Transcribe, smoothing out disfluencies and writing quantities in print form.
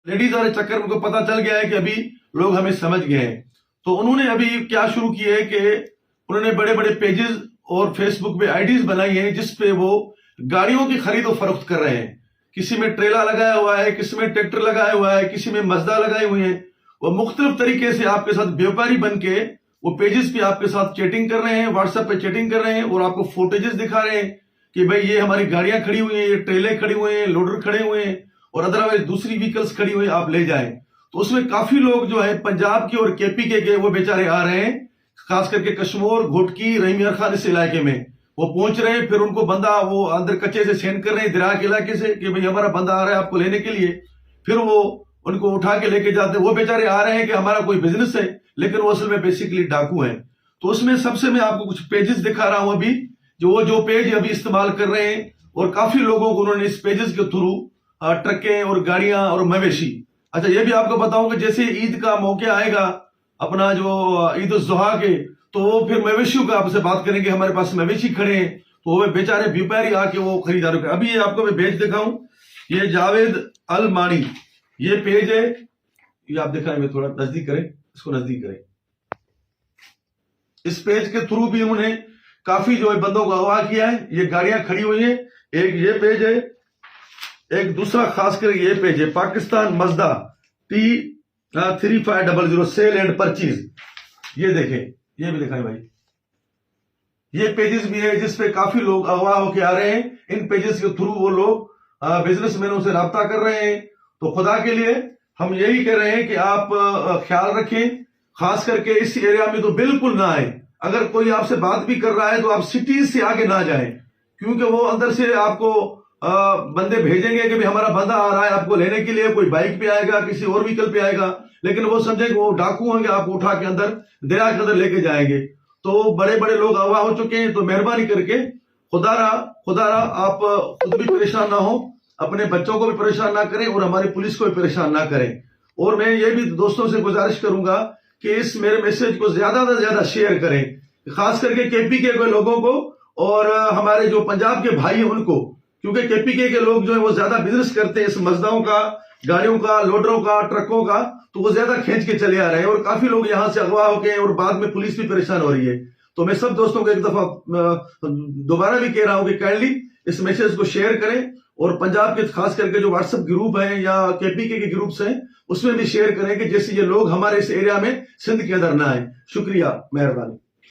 Ladies वाले चक्कर में उनको पता चल गया है कि अभी लोग हमें समझ गए हैं, तो उन्होंने अभी क्या शुरू किया है कि उन्होंने बड़े बड़े पेजेस और फेसबुक पे आईडीज बनाई हैं जिसपे वो गाड़ियों की खरीद और फरोख्त कर रहे हैं। किसी में ट्रेला लगाया हुआ है, किसी में ट्रैक्टर लगाया हुआ है, किसी में मजदा लगाए हुए हैं। वो मुख्तलिफ तरीके से आपके साथ व्यापारी बन के वो पेजेस पे आपके साथ चैटिंग कर रहे हैं, व्हाट्सएप पे चैटिंग कर रहे हैं और आपको फोटेजेस दिखा रहे हैं कि भाई ये हमारी गाड़ियां खड़ी हुई हैं, ये ट्रेले खड़ी हुए हैं, लोडर खड़े हुए हैं और अदरवाइज दूसरी व्हीकल्स खड़ी हुई, आप ले जाएं। तो उसमें काफी लोग जो है पंजाब के और केपीके के वो बेचारे आ रहे हैं, खास करके कश्मीर, घोटकी, रहीमिया खान इस इलाके में वो पहुंच रहे हैं। फिर उनको बंदा वो अंदर कच्चे से सेंड कर रहे हैं दिराक इलाके से कि भाई हमारा बंदा आ रहा है आपको लेने के लिए। फिर वो उनको उठा के लेके जाते हैं। वो बेचारे आ रहे हैं कि हमारा कोई बिजनेस है, लेकिन वो असल में बेसिकली डाकू हैं। तो उसमें सबसे मैं आपको कुछ पेजेस दिखा रहा हूं अभी, जो पेज अभी इस्तेमाल कर रहे हैं और काफी लोगों को उन्होंने इस पेजेस के थ्रू ट्रकें और गाड़ियां और मवेशी। अच्छा, ये भी आपको बताऊं कि जैसे ईद का मौका आएगा अपना जो ईद उल जुहा के, तो फिर मवेशियों का आपसे बात करेंगे, हमारे पास मवेशी खड़े हैं, तो वो बेचारे व्यापारी आके वो खरीदारों के। अभी ये आपको मैं पेज दिखाऊं, ये जावेद अल मानी ये पेज है, ये आप दिखाएं, मैं थोड़ा नजदीक करें, इसको नजदीक करें। इस पेज के थ्रू भी उन्होंने काफी जो है बंदों को अगवा किया है। ये गाड़ियां खड़ी हुई हैं, एक ये पेज है, एक दूसरा खास कर ये पेज है Pakistan मजदा T3500 cell and purchase. ये देखें, ये भी दिखाएं भाई, ये पेजेस भी है जिसपे काफी लोग अगवा होके आ रहे हैं। इन पेजेस के थ्रू वो लोग बिजनेसमैनों से राब्ता कर रहे हैं। तो खुदा के लिए हम यही कह रहे हैं कि आप ख्याल रखें, खास करके इस एरिया में तो बिल्कुल ना आए। अगर कोई आपसे बात भी कर रहा है तो आप सिटीज से आगे ना जाएं, क्योंकि वो अंदर से आपको बंदे भेजेंगे कि भाई हमारा बंदा आ रहा है आपको लेने के लिए। कोई बाइक पे आएगा, किसी और व्हीकल पे आएगा, लेकिन वो समझेंगे वो डाकू होंगे, आप उठा के अंदर दरिया के अंदर लेके जाएंगे। तो बड़े बड़े लोग अगवा हो चुके हैं। तो मेहरबानी करके खुदारा आप खुद भी परेशान ना हो, अपने बच्चों को भी परेशान ना करें और हमारी पुलिस को भी परेशान ना करें। और मैं ये भी दोस्तों से गुजारिश करूंगा कि इस मेरे मैसेज को ज्यादा से ज्यादा शेयर करें, खास करके केपीके के लोगों को और हमारे जो पंजाब के भाई हैं उनको, क्योंकि केपीके के लोग जो है वो ज्यादा बिजनेस करते हैं इस मजदाओं का, गाड़ियों का, लोडरों का, ट्रकों का, तो वो ज्यादा खींच के चले आ रहे हैं और काफी लोग यहां से अगवा हो गए और बाद में पुलिस भी परेशान हो रही है। तो मैं सब दोस्तों को एक दफा दोबारा भी कह रहा हूं कि काइंडली इस मैसेज को शेयर करें और पंजाब के खास करके जो व्हाट्सएप ग्रुप हैं या केपीके के ग्रुप्स हैं उसमें भी शेयर करें कि जैसे ये लोग हमारे इस एरिया में सिंध के अंदर ना आए। शुक्रिया, मेहरबानी।